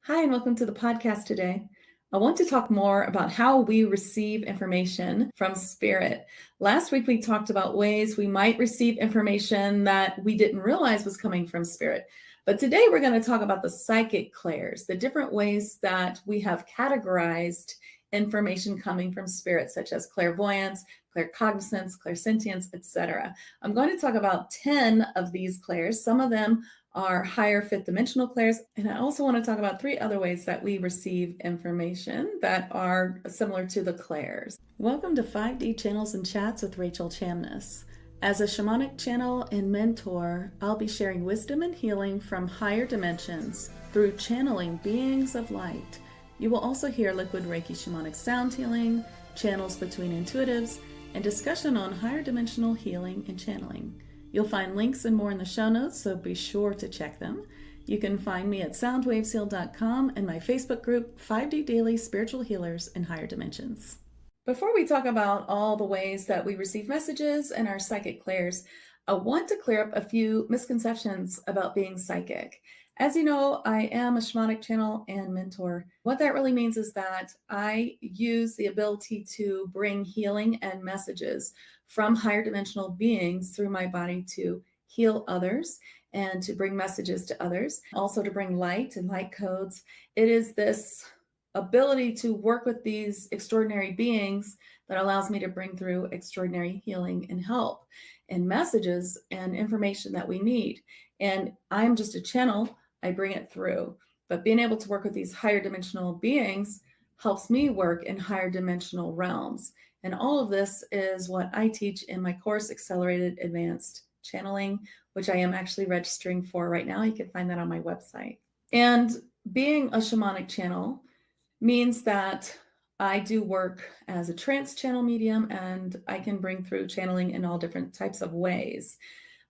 Hi, and welcome to the podcast today. I want to talk more about how we receive information from spirit. Last week, we talked about ways we might receive information that we didn't realize was coming from spirit. But today, we're going to talk about the psychic clairs, the different ways that we have categorized information coming from spirit, such as clairvoyance, claircognizance, clairsentience, etc. I'm going to talk about 10 of these clairs. Some of them are higher fifth dimensional clairs. And I also want to talk about 3 other ways that we receive information that are similar to the clairs. Welcome to 5D Channels and Chats with Rachel Chamness. As a shamanic channel and mentor, I'll be sharing wisdom and healing from higher dimensions through channeling beings of light. You will also hear liquid Reiki shamanic sound healing, channels between intuitives, and discussion on higher dimensional healing and channeling. You'll find links and more in the show notes, so be sure to check them. You can find me at soundwavesheal.com and my Facebook group, 5D Daily Spiritual Healers in Higher Dimensions. Before we talk about all the ways that we receive messages and our psychic clairs, I want to clear up a few misconceptions about being psychic. As you know, I am a shamanic channel and mentor. What that really means is that I use the ability to bring healing and messages from higher dimensional beings through my body to heal others and to bring messages to others, also to bring light and light codes. It is this ability to work with these extraordinary beings that allows me to bring through extraordinary healing and help and messages and information that we need. And I'm just a channel. I bring it through. But being able to work with these higher dimensional beings helps me work in higher dimensional realms. And all of this is what I teach in my course, Accelerated Advanced Channeling, which I am actually registering for right now. You can find that on my website. And being a shamanic channel means that I do work as a trance channel medium, and I can bring through channeling in all different types of ways.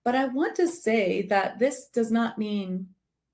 But I want to say that this does not mean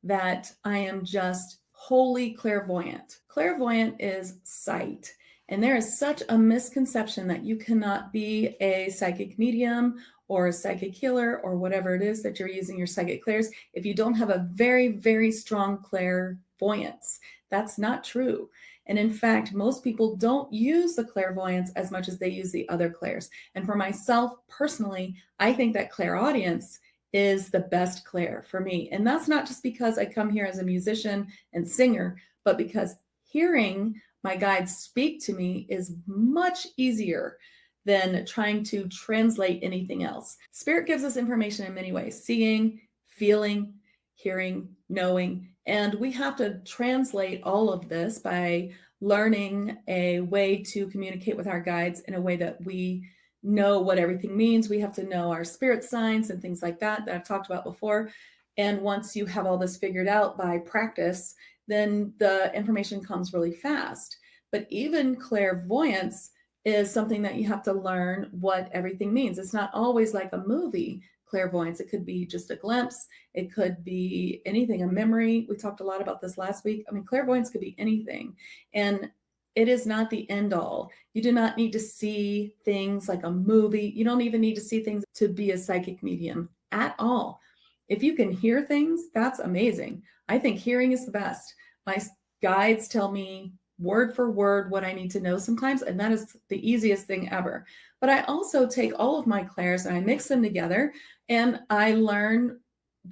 that I am just wholly clairvoyant. Clairvoyant is sight. And there is such a misconception that you cannot be a psychic medium or a psychic healer or whatever it is that you're using your psychic clairs if you don't have a very, very strong clairvoyance. That's not true. And in fact, most people don't use the clairvoyance as much as they use the other clairs. And for myself personally, I think that clairaudience is the best clair for me. And that's not just because I come here as a musician and singer, but because hearing my guides speak to me is much easier than trying to translate anything else. Spirit gives us information in many ways: seeing, feeling, hearing, knowing. And we have to translate all of this by learning a way to communicate with our guides in a way that we know what everything means. We have to know our spirit signs and things like that I've talked about before. And once you have all this figured out by practice, then the information comes really fast. But even clairvoyance is something that you have to learn what everything means. It's not always like a movie clairvoyance. It could be just a glimpse. It could be anything, a memory. We talked a lot about this last week. I mean, clairvoyance could be anything. And it is not the end all. You do not need to see things like a movie. You don't even need to see things to be a psychic medium at all. If you can hear things, that's amazing. I think hearing is the best. My guides tell me word for word what I need to know sometimes, and that is the easiest thing ever. But I also take all of my clairs and I mix them together, and I learn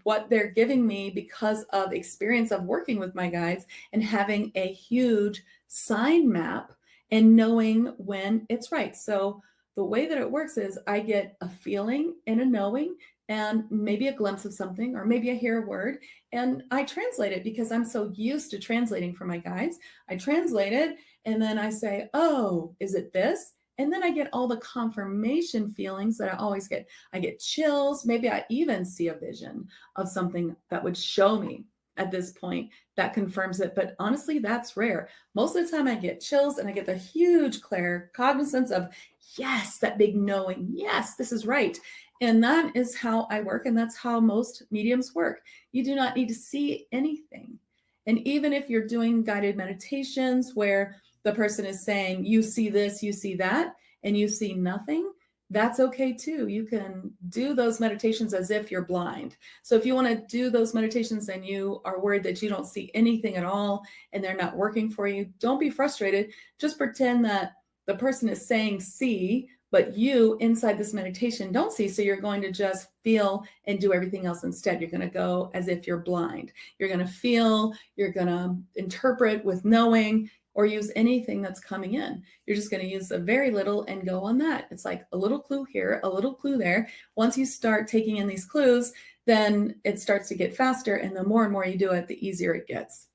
what they're giving me because of experience of working with my guides and having a huge sign map and knowing when it's right. So the way that it works is I get a feeling and a knowing and maybe a glimpse of something, or maybe I hear a word and I translate it because I'm so used to translating for my guides. I translate it and then I say, oh, is it this? And then I get all the confirmation feelings that I always get. I get chills. Maybe I even see a vision of something that would show me at this point that confirms it. But honestly, that's rare. Most of the time I get chills and I get the huge claircognizance of, yes, that big knowing. Yes, this is right. And that is how I work. And that's how most mediums work. You do not need to see anything. And even if you're doing guided meditations where the person is saying, you see this, you see that, and you see nothing, that's okay too. You can do those meditations as if you're blind. So if you want to do those meditations and you are worried that you don't see anything at all and they're not working for you, don't be frustrated. Just pretend that the person is saying see, but you inside this meditation don't see. So you're going to just feel and do everything else instead. You're going to go as if you're blind. You're going to feel, you're going to interpret with knowing, or use anything that's coming in. You're just going to use a very little and go on that. It's like a little clue here, a little clue there. Once you start taking in these clues, then it starts to get faster. And the more and more you do it, the easier it gets.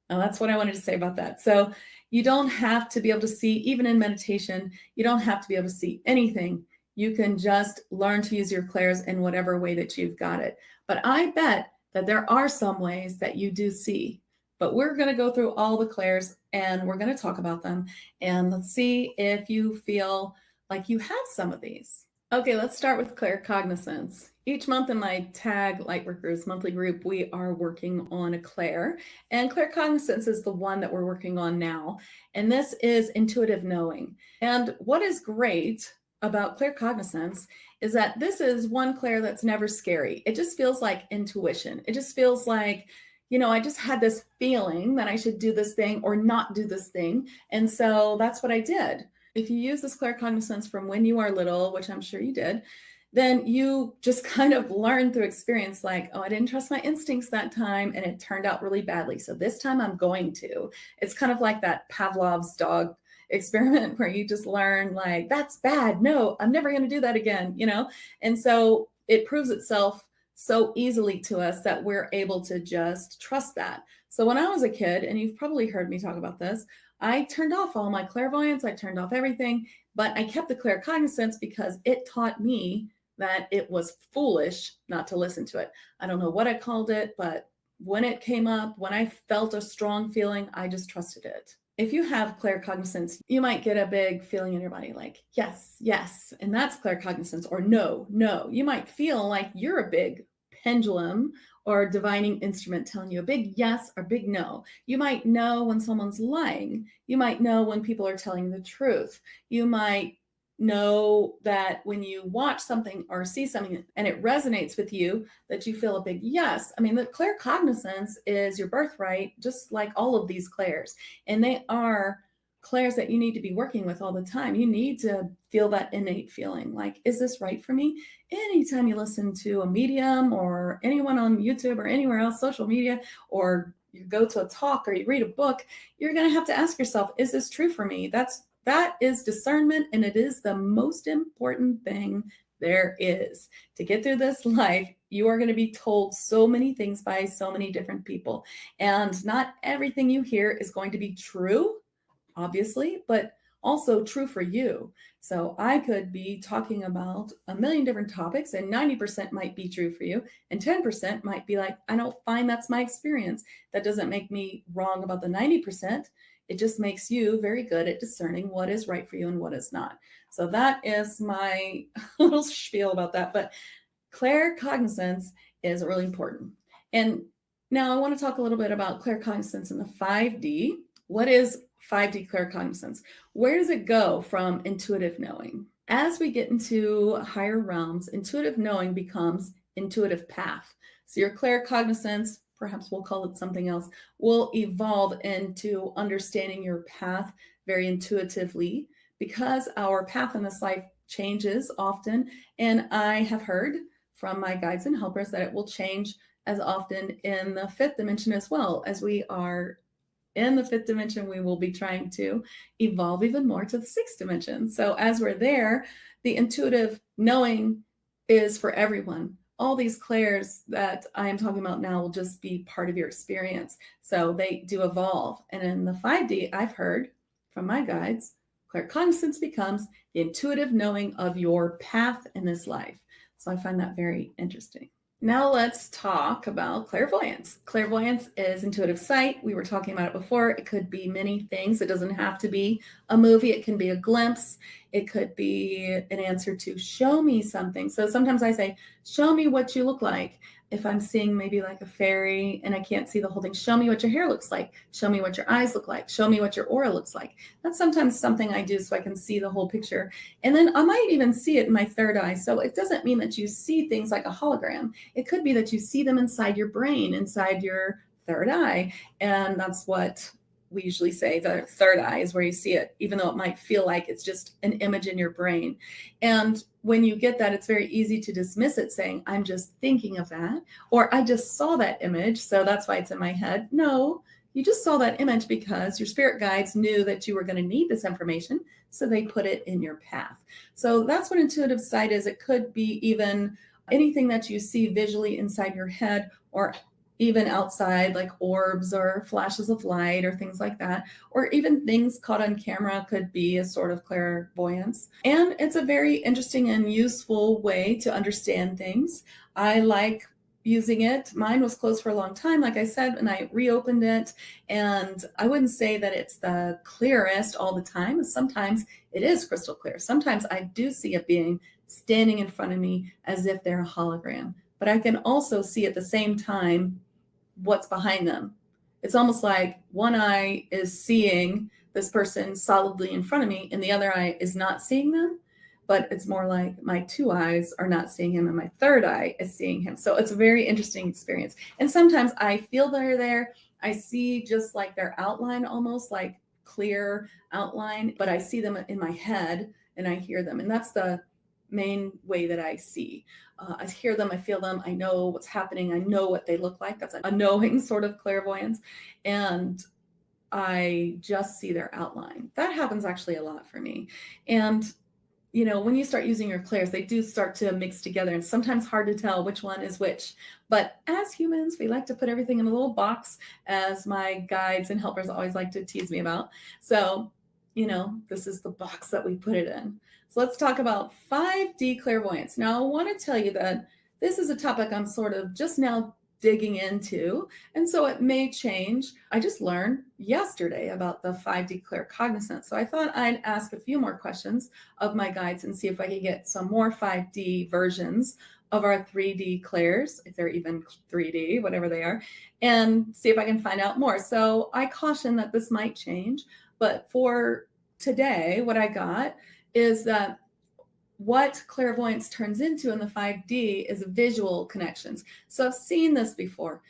Now, that's what I wanted to say about that. So you don't have to be able to see, even in meditation, you don't have to be able to see anything. You can just learn to use your clairs in whatever way that you've got it. But I bet that there are some ways that you do see. But we're going to go through all the clairs and we're going to talk about them. And let's see if you feel like you have some of these. Okay, let's start with Claircognizance. Each month in my TAG Lightworkers monthly group, we are working on a clair. And Claircognizance is the one that we're working on now. And this is intuitive knowing. And what is great about Claircognizance is that this is one clair that's never scary. It just feels like intuition. It just feels like, you know, I just had this feeling that I should do this thing or not do this thing. And so that's what I did. If you use this claircognizance from when you are little, which I'm sure you did, then you just kind of learn through experience, like, oh, I didn't trust my instincts that time and it turned out really badly. So this time I'm going to. It's kind of like that Pavlov's dog experiment where you just learn, like, that's bad. No, I'm never going to do that again, you know? And so it proves itself so easily to us that we're able to just trust that. So when I was a kid, and you've probably heard me talk about this, I turned off all my clairvoyance, I turned off everything, but I kept the claircognizance because it taught me that it was foolish not to listen to it. I don't know what I called it, but when it came up, when I felt a strong feeling, I just trusted it. If you have claircognizance, you might get a big feeling in your body like, yes, yes, and that's claircognizance, or no, no. You might feel like you're a big pendulum or divining instrument telling you a big yes or big no. You might know when someone's lying. You might know when people are telling the truth. You might know that when you watch something or see something and it resonates with you, that you feel a big yes. I mean, the claircognizance is your birthright, just like all of these clairs. And they are clairs that you need to be working with all the time. You need to feel that innate feeling like, is this right for me? Anytime you listen to a medium or anyone on YouTube or anywhere else, social media, or you go to a talk or you read a book, you're going to have to ask yourself, is this true for me? That is discernment, and it is the most important thing there is. To get through this life, you are going to be told so many things by so many different people, and not everything you hear is going to be true, obviously, but also true for you. So I could be talking about a million different topics, and 90% might be true for you, and 10% might be like, I don't find that's my experience. That doesn't make me wrong about the 90%. It just makes you very good at discerning what is right for you and what is not. So that is my little spiel about that. But claircognizance is really important. And now I want to talk a little bit about claircognizance in the 5D. What is 5D claircognizance? Where does it go from intuitive knowing? As we get into higher realms, intuitive knowing becomes intuitive path. So your claircognizance, perhaps we'll call it something else, will evolve into understanding your path very intuitively, because our path in this life changes often. And I have heard from my guides and helpers that it will change as often in the fifth dimension as well. As we are in the fifth dimension, we will be trying to evolve even more to the sixth dimension. So as we're there, the intuitive knowing is for everyone. All these clairs that I am talking about now will just be part of your experience. So they do evolve. And in the 5D, I've heard from my guides, claircognizance becomes the intuitive knowing of your path in this life. So I find that very interesting. Now let's talk about clairvoyance. Clairvoyance is intuitive sight. We were talking about it before. It could be many things. It doesn't have to be a movie. It can be a glimpse. It could be an answer to show me something. So sometimes I say, show me what you look like. if I'm seeing maybe like a fairy and I can't see the whole thing, show me what your hair looks like. Show me what your eyes look like. Show me what your aura looks like. That's sometimes something I do so I can see the whole picture. And then I might even see it in my third eye. So it doesn't mean that you see things like a hologram. It could be that you see them inside your brain, inside your third eye. And that's what we usually say the third eye is where you see it, even though it might feel like it's just an image in your brain. And when you get that, it's very easy to dismiss it saying, I'm just thinking of that, or I just saw that image, so that's why it's in my head. No, you just saw that image because your spirit guides knew that you were going to need this information, so they put it in your path. So that's what intuitive sight is. It could be even anything that you see visually inside your head, or even outside, like orbs or flashes of light or things like that, or even things caught on camera could be a sort of clairvoyance. And it's a very interesting and useful way to understand things. I like using it. Mine was closed for a long time, like I said, and I reopened it. And I wouldn't say that it's the clearest all the time. Sometimes it is crystal clear. Sometimes I do see a being standing in front of me as if they're a hologram. But I can also see at the same time what's behind them. It's almost like one eye is seeing this person solidly in front of me and the other eye is not seeing them, but it's more like my two eyes are not seeing him and my third eye is seeing him. So it's a very interesting experience. And sometimes I feel they're there. I see just like their outline, almost like clear outline, but I see them in my head and I hear them. And that's the main way that I see. I hear them, I feel them, I know what's happening, I know what they look like. That's a knowing sort of clairvoyance. And I just see their outline. That happens actually a lot for me. And you know, when you start using your clairs, they do start to mix together, and sometimes hard to tell which one is which. But as humans, we like to put everything in a little box, as my guides and helpers always like to tease me about. So, you know, this is the box that we put it in. So let's talk about 5D clairvoyance. Now, I want to tell you that this is a topic I'm sort of just now digging into, and so it may change. I just learned yesterday about the 5D Claircognizance, so I thought I'd ask a few more questions of my guides and see if I could get some more 5D versions of our 3D clairs, if they're even 3D, whatever they are, and see if I can find out more. So I caution that this might change, but for today, what I got is that what clairvoyance turns into in the 5D is visual connections. So I've seen this before.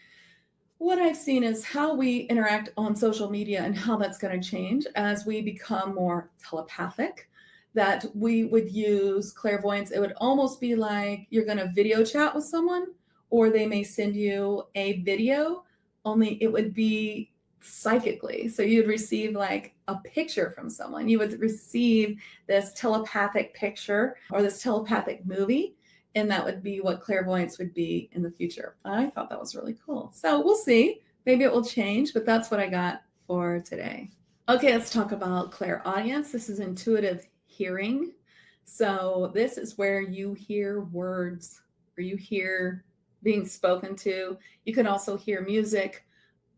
What I've seen is how we interact on social media and how that's going to change as we become more telepathic, that we would use clairvoyance. It would almost be like you're going to video chat with someone, or they may send you a video, only it would be psychically. So you'd receive like a picture from someone. You would receive this telepathic picture or this telepathic movie, and that would be what clairvoyance would be in the future. I thought that was really cool. So we'll see. Maybe it will change, but that's what I got for today. Okay, let's talk about clairaudience. This is intuitive hearing. So this is where you hear words, or you hear being spoken to. You can also hear music,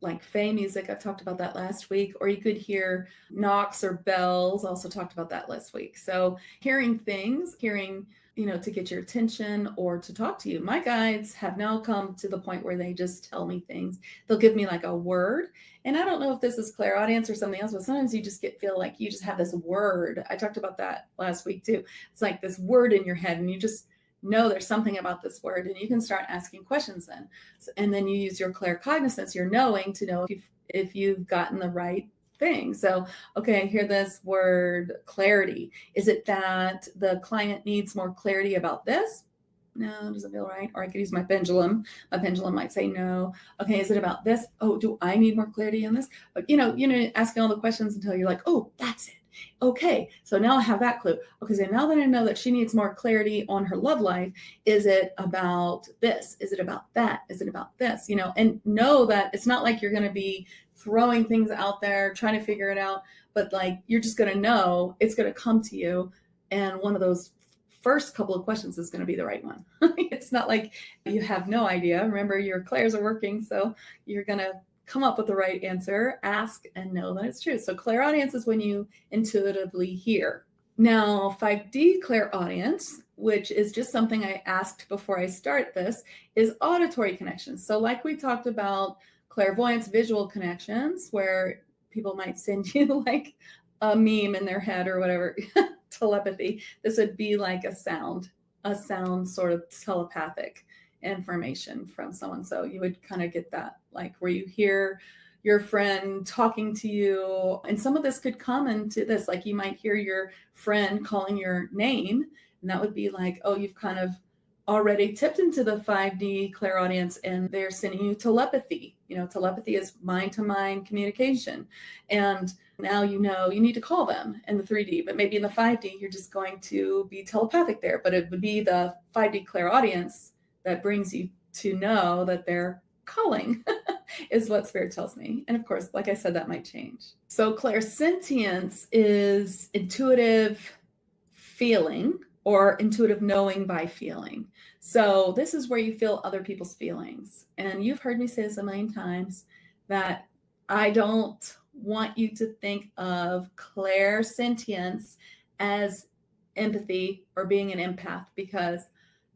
like Fey music. I talked about that last week. Or you could hear knocks or bells. Also talked about that last week. So hearing things, hearing, you know, to get your attention or to talk to you. My guides have now come to the point where they just tell me things. They'll give me like a word. And I don't know if this is clairaudience or something else, but sometimes you just feel like you just have this word. I talked about that last week too. It's like this word in your head, and you just know there's something about this word, and you can start asking questions then. And then you use your claircognizance, your knowing, to know if you've gotten the right thing. So, okay, I hear this word clarity. Is it that the client needs more clarity about this? No, doesn't feel right. Or I could use my pendulum. My pendulum might say no. Okay, is it about this? Oh, do I need more clarity on this? But you know, asking all the questions until you're like, oh, that's it. Okay, so now I have that clue. Okay, so now that I know that she needs more clarity on her love life, is it about this? Is it about that? Is it about this? You know, and know that it's not like you're going to be throwing things out there, trying to figure it out, but like you're just going to know it's going to come to you. And one of those first couple of questions is going to be the right one. It's not like you have no idea. Remember, your clairs are working, so you're going to come up with the right answer, ask, and know that it's true. So clairaudience is when you intuitively hear. Now, 5D clairaudience which is just something I asked before I start this, is auditory connections. So like we talked about clairvoyance, visual connections, where people might send you like a meme in their head or whatever, telepathy. This would be like a sound sort of telepathic information from someone. So you would kind of get that, like where you hear your friend talking to you. And some of this could come into this, like you might hear your friend calling your name, and that would be like, oh, you've kind of already tipped into the 5D clairaudience and they're sending you telepathy. You know, telepathy is mind-to-mind communication. And now you know you need to call them in the 3D, but maybe in the 5D, you're just going to be telepathic there. But it would be the 5D clairaudience that brings you to know that they're calling is what Spirit tells me. And of course, like I said, that might change. So clairsentience is intuitive feeling or intuitive knowing by feeling. So this is where you feel other people's feelings. And you've heard me say this a million times, that I don't want you to think of clairsentience as empathy or being an empath, because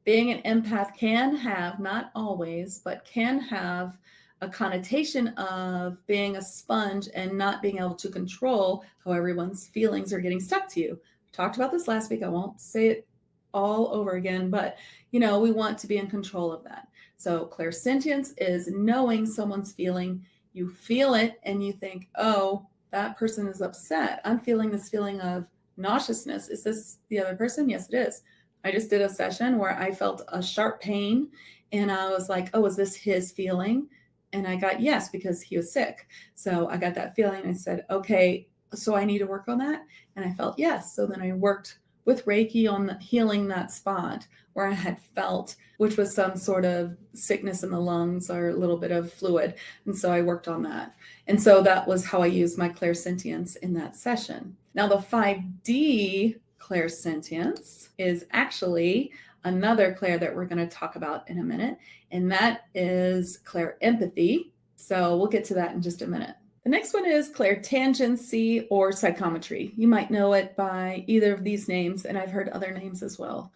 being an empath can have, not always, but can have a connotation of being a sponge and not being able to control how everyone's feelings are getting stuck to you. We talked about this last week. I won't say it all over again, but you know, we want to be in control of that. So clairsentience is knowing someone's feeling. You feel it and you think, oh, that person is upset. I'm feeling this feeling of nauseousness. Is this the other person? Yes, it is. I just did a session where I felt a sharp pain and I was like, oh, is this his feeling? And I got yes, because he was sick. So I got that feeling. I said, okay, so I need to work on that. And I felt yes. So then I worked with Reiki on healing that spot where I had felt, which was some sort of sickness in the lungs or a little bit of fluid. And so I worked on that. And so that was how I used my clairsentience in that session. Now the 5D clairsentience is actually another clair that we're going to talk about in a minute, and that is clairempathy. So we'll get to that in just a minute. The next one is Clairtangency or psychometry. You might know it by either of these names, and I've heard other names as well.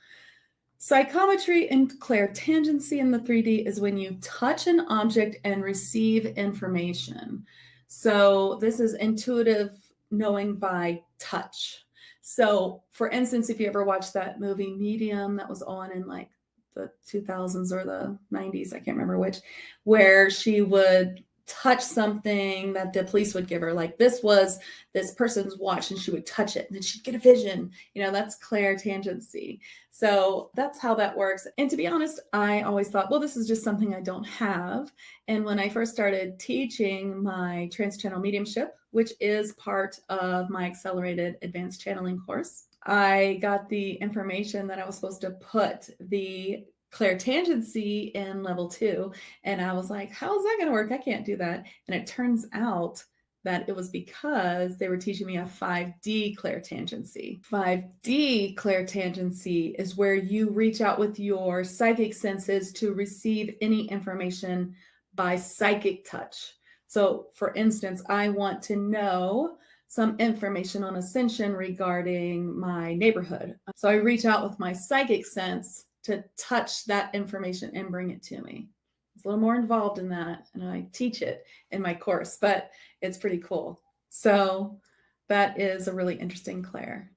Psychometry and clairtangency in the 3D is when you touch an object and receive information. So this is intuitive knowing by touch. So for instance, if you ever watched that movie Medium that was on in like the 2000s or the 90s, I can't remember which, where she would touch something that the police would give her, like this was this person's watch, and she would touch it and then she'd get a vision. You know, that's clairtangency. So that's how that works. And to be honest, I always thought, well, this is just something I don't have. And when I first started teaching my trans-channel mediumship, which is part of my accelerated advanced channeling course, I got the information that I was supposed to put the clairtangency in level 2. And I was like, how is that going to work? I can't do that. And it turns out that it was because they were teaching me a 5D clairtangency. 5D clairtangency is where you reach out with your psychic senses to receive any information by psychic touch. So for instance, I want to know some information on ascension regarding my neighborhood. So I reach out with my psychic sense to touch that information and bring it to me. It's a little more involved in that, and I teach it in my course, but it's pretty cool. So that is a really interesting clair.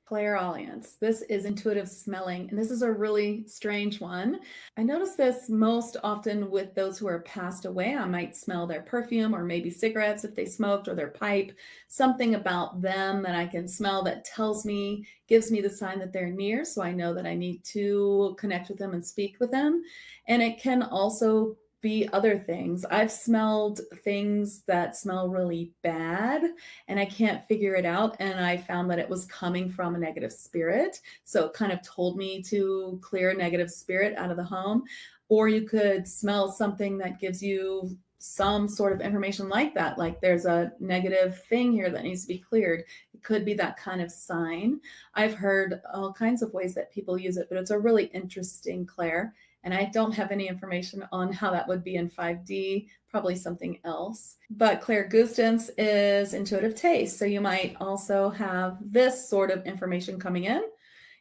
Clairalience. This is intuitive smelling, and this is a really strange one. I notice this most often with those who are passed away. I might smell their perfume or maybe cigarettes if they smoked, or their pipe, something about them that I can smell that tells me, gives me the sign that they're near. So I know that I need to connect with them and speak with them. And it can also be other things. I've smelled things that smell really bad and I can't figure it out. And I found that it was coming from a negative spirit. So it kind of told me to clear a negative spirit out of the home. Or you could smell something that gives you some sort of information like that, like there's a negative thing here that needs to be cleared. It could be that kind of sign. I've heard all kinds of ways that people use it, but it's a really interesting clair. And I don't have any information on how that would be in 5D, probably something else. But Clairgustance is intuitive taste. So you might also have this sort of information coming in.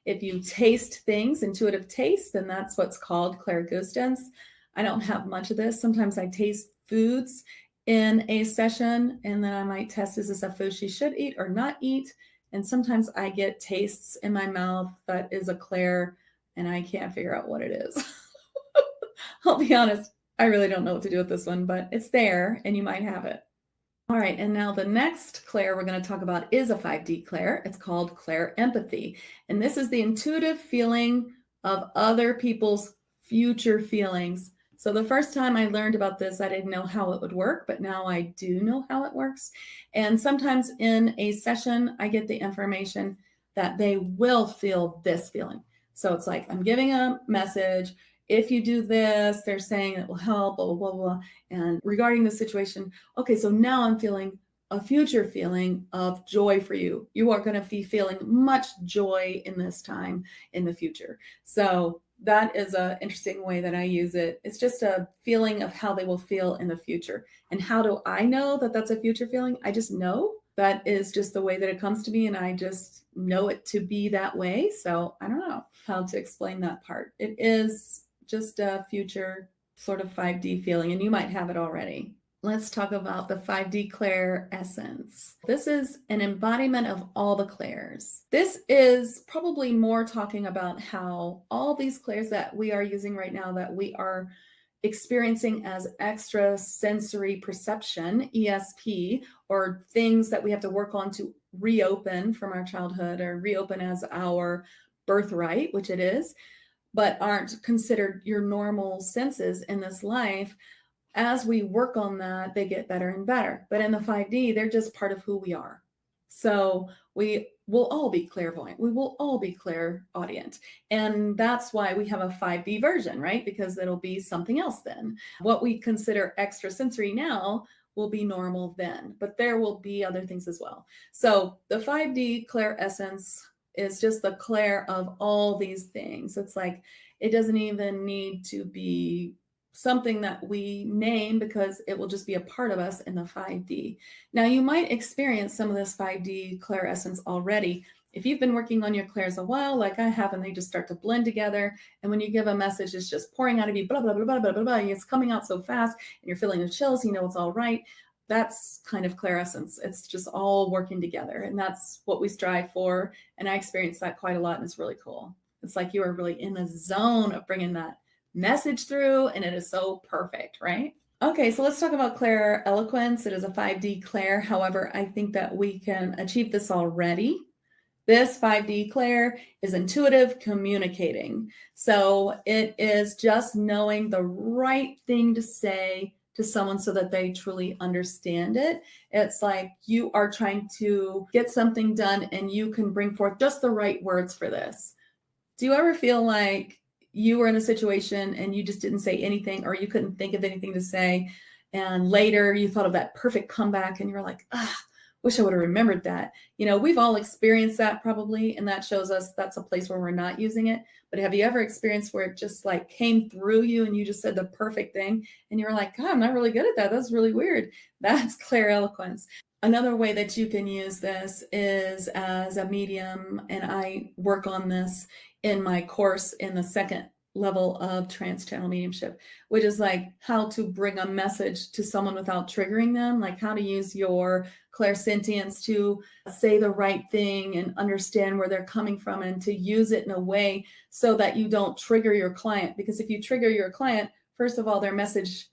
If you taste things, intuitive taste, then that's what's called clairgustance. I don't have much of this. Sometimes I taste foods in a session, and then I might test, is this a food she should eat or not eat? And sometimes I get tastes in my mouth that is a clair, and I can't figure out what it is. I'll be honest, I really don't know what to do with this one, but it's there and you might have it. All right, and now the next clair we're going to talk about is a 5D clair. It's called clairempathy. And this is the intuitive feeling of other people's future feelings. So the first time I learned about this, I didn't know how it would work, but now I do know how it works. And sometimes in a session, I get the information that they will feel this feeling. So it's like, I'm giving a message. If you do this, they're saying it will help, blah, blah, blah, blah. And regarding the situation, okay, so now I'm feeling a future feeling of joy for you. You are going to be feeling much joy in this time in the future. So that is an interesting way that I use it. It's just a feeling of how they will feel in the future. And how do I know that that's a future feeling? I just know. That is just the way that it comes to me, and I just know it to be that way. So I don't know how to explain that part. It is just a future sort of 5D feeling, and you might have it already. Let's talk about the 5D clairessence. This is an embodiment of all the clairs. This is probably more talking about how all these clairs that we are using right now, that we are experiencing as extrasensory perception, ESP, or things that we have to work on to reopen from our childhood or reopen as our birthright, which it is, but aren't considered your normal senses in this life. As we work on that, they get better and better. But in the 5D, they're just part of who we are. So we will all be clairvoyant. We will all be clairaudient. And that's why we have a 5D version, right? Because it'll be something else then. What we consider extrasensory now will be normal then, but there will be other things as well. So the 5D clairessence is just the clair of all these things. It's like, it doesn't even need to be something that we name, because it will just be a part of us in the 5D. Now, you might experience some of this 5D clairessence already. If you've been working on your clairs a while, like I have, and they just start to blend together, and when you give a message, it's just pouring out of you, blah, blah, blah, blah, blah, blah, blah, it's coming out so fast, and you're feeling the chills, you know it's all right. That's kind of clairessence. It's just all working together, and that's what we strive for, and I experience that quite a lot, and it's really cool. It's like you are really in the zone of bringing that message through, and it is so perfect, right? Okay, so let's talk about Clairaudience. It is a 5D clair. However, I think that we can achieve this already. This 5D clair is intuitive communicating. So it is just knowing the right thing to say to someone so that they truly understand it. It's like you are trying to get something done, and you can bring forth just the right words for this. Do you ever feel like you were in a situation and you just didn't say anything, or you couldn't think of anything to say, and later you thought of that perfect comeback and you were like, wish I would have remembered that? You know, we've all experienced that probably, and that shows us that's a place where we're not using it. But have you ever experienced where it just like came through you and you just said the perfect thing and you were like, God, I'm not really good at that. That's really weird. That's clairaudience. Another way that you can use this is as a medium, and I work on this in my course in the second level of trans-channel mediumship, which is like how to bring a message to someone without triggering them, like how to use your clairsentience to say the right thing and understand where they're coming from, and to use it in a way so that you don't trigger your client. Because if you trigger your client, first of all, their message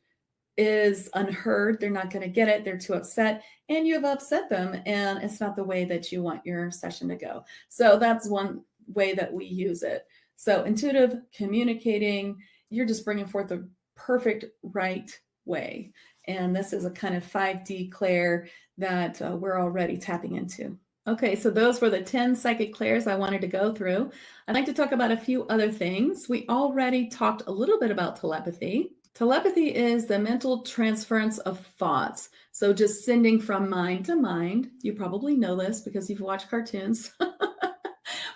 is unheard. They're not going to get it. They're too upset, and you have upset them, and it's not the way that you want your session to go. So that's one way that we use it. So intuitive communicating, you're just bringing forth the perfect right way. And this is a kind of 5D clair that we're already tapping into. Okay, so those were the 10 psychic clairs I wanted to go through. I'd like to talk about a few other things. We already talked a little bit about telepathy. Telepathy is the mental transference of thoughts. So just sending from mind to mind. You probably know this because you've watched cartoons.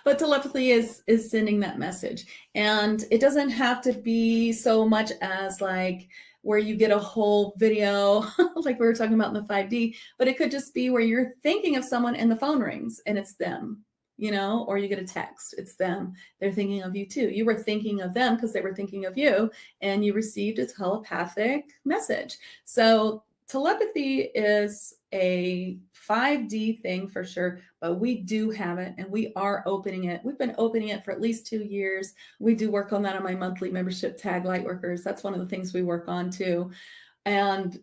But telepathy is sending that message. And it doesn't have to be so much as like where you get a whole video like we were talking about in the 5D, but it could just be where you're thinking of someone and the phone rings and it's them. or you get a text. It's them. They're thinking of you too. You were thinking of them because they were thinking of you, and you received a telepathic message. So telepathy is a 5D thing for sure, but we do have it, and we are opening it. We've been opening it for at least 2 years. We do work on that on my monthly membership, TAG Lightworkers. That's one of the things we work on too. And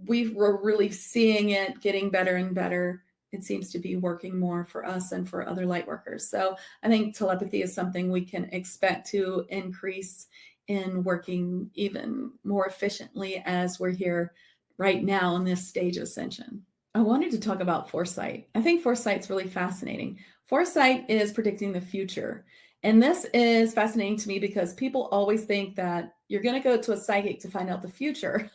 we're really seeing it getting better and better. It seems to be working more for us and for other light workers. So I think telepathy is something we can expect to increase in working even more efficiently as we're here right now in this stage of ascension. I wanted to talk about foresight. I think foresight's really fascinating. Foresight is predicting the future. And this is fascinating to me because people always think that you're going to go to a psychic to find out the future.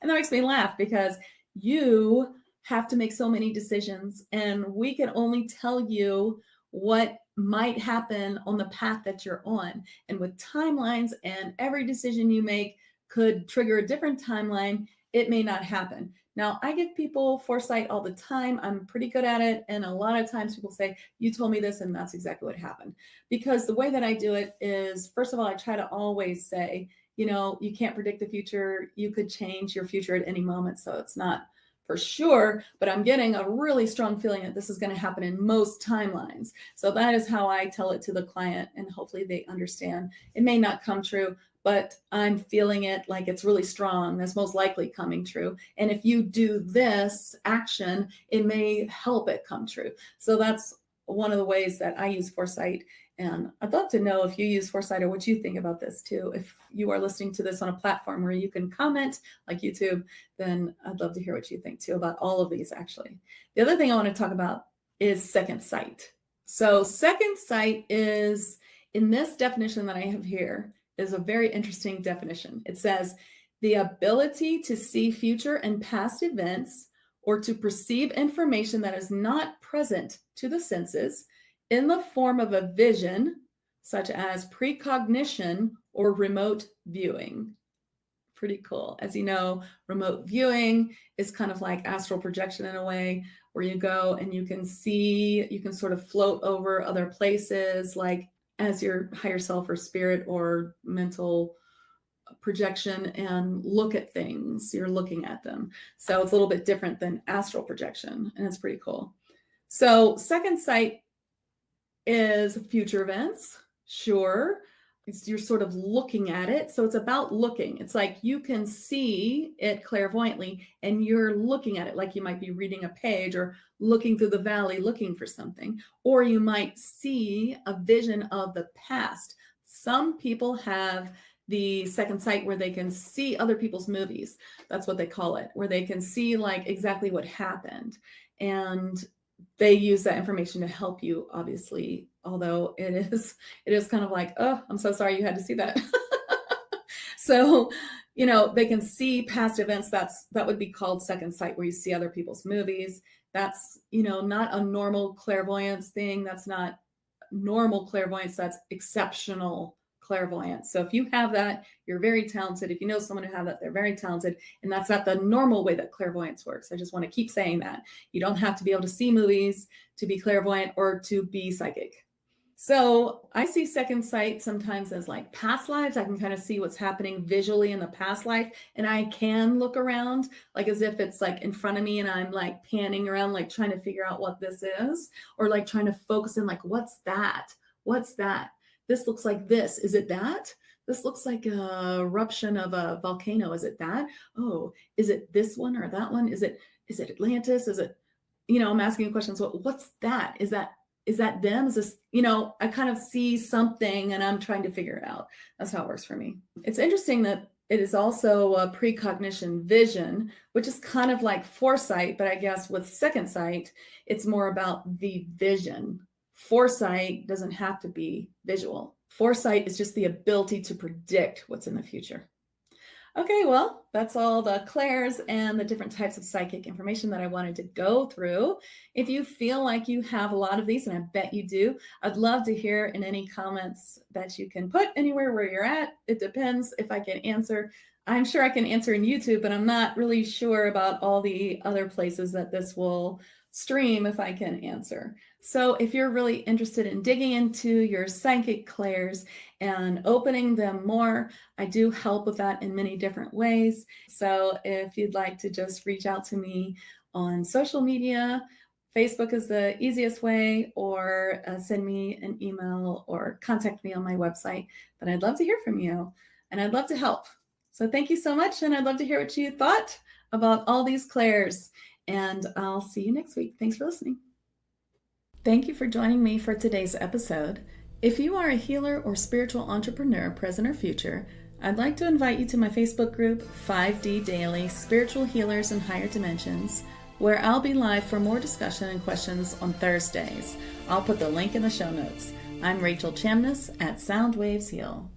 And that makes me laugh because you have to make so many decisions, and we can only tell you what might happen on the path that you're on. And with timelines, and every decision you make could trigger a different timeline, it may not happen. Now, I give people foresight all the time. I'm pretty good at it. And a lot of times people say, you told me this, and that's exactly what happened. Because the way that I do it is, first of all, I try to always say, you can't predict the future. You could change your future at any moment. So it's not for sure, but I'm getting a really strong feeling that this is going to happen in most timelines. So that is how I tell it to the client, and hopefully they understand. It may not come true, but I'm feeling it like it's really strong. That's most likely coming true. And if you do this action, it may help it come true. So that's one of the ways that I use foresight. And I'd love to know if you use foresight or what you think about this too. If you are listening to this on a platform where you can comment, like YouTube, then I'd love to hear what you think too about all of these, actually. The other thing I want to talk about is second sight. So second sight is, in this definition that I have here, is a very interesting definition. It says, the ability to see future and past events or to perceive information that is not present to the senses in the form of a vision, such as precognition or remote viewing. Pretty cool. As you know, remote viewing is kind of like astral projection in a way, where you go and you can see, you can sort of float over other places, like as your higher self or spirit or mental projection, and look at things. You're looking at them. So it's a little bit different than astral projection, and it's pretty cool. So second sight is future events. Sure. You're sort of looking at it. So it's about looking. It's like you can see it clairvoyantly, and you're looking at it like you might be reading a page or looking through the valley looking for something. Or you might see a vision of the past. Some people have the second sight where they can see other people's movies. That's what they call it, where they can see like exactly what happened. And they use that information to help you, obviously, although it is kind of like, oh, I'm so sorry you had to see that. So, they can see past events. That would be called second sight, where you see other people's movies. That's, not a normal clairvoyance thing. That's not normal clairvoyance. That's exceptional clairvoyance. So if you have that, you're very talented. If you know someone who have that, they're very talented. And that's not the normal way that clairvoyance works. I just want to keep saying that. You don't have to be able to see movies to be clairvoyant or to be psychic. So I see second sight sometimes as like past lives. I can kind of see what's happening visually in the past life, and I can look around like as if it's like in front of me, and I'm like panning around, like trying to figure out what this is, or like trying to focus in, like, what's that? What's that? This looks like this. Is it that? This looks like a eruption of a volcano. Is it that? Oh, is it this one or that one? Is it Atlantis? Is it, I'm asking questions. So what's that? Is that them? Is this, I kind of see something and I'm trying to figure it out. That's how it works for me. It's interesting that it is also a precognition vision, which is kind of like foresight, but I guess with second sight, it's more about the vision. Foresight doesn't have to be visual. Foresight is just the ability to predict what's in the future. Okay, well, that's all the clairs and the different types of psychic information that I wanted to go through. If you feel like you have a lot of these, and I bet you do, I'd love to hear in any comments that you can put anywhere where you're at. It depends if I can answer. I'm sure I can answer in YouTube, but I'm not really sure about all the other places that this will stream if I can answer. So if you're really interested in digging into your psychic clairs and opening them more, I do help with that in many different ways. So if you'd like to just reach out to me on social media, Facebook is the easiest way, or send me an email or contact me on my website. But I'd love to hear from you, and I'd love to help. So thank you so much, and I'd love to hear what you thought about all these clairs, and I'll see you next week. Thanks for listening. Thank you for joining me for today's episode. If you are a healer or spiritual entrepreneur, present or future, I'd like to invite you to my Facebook group, 5D Daily, Spiritual Healers in Higher Dimensions, where I'll be live for more discussion and questions on Thursdays. I'll put the link in the show notes. I'm Rachel Chamness at Sound Waves Heal.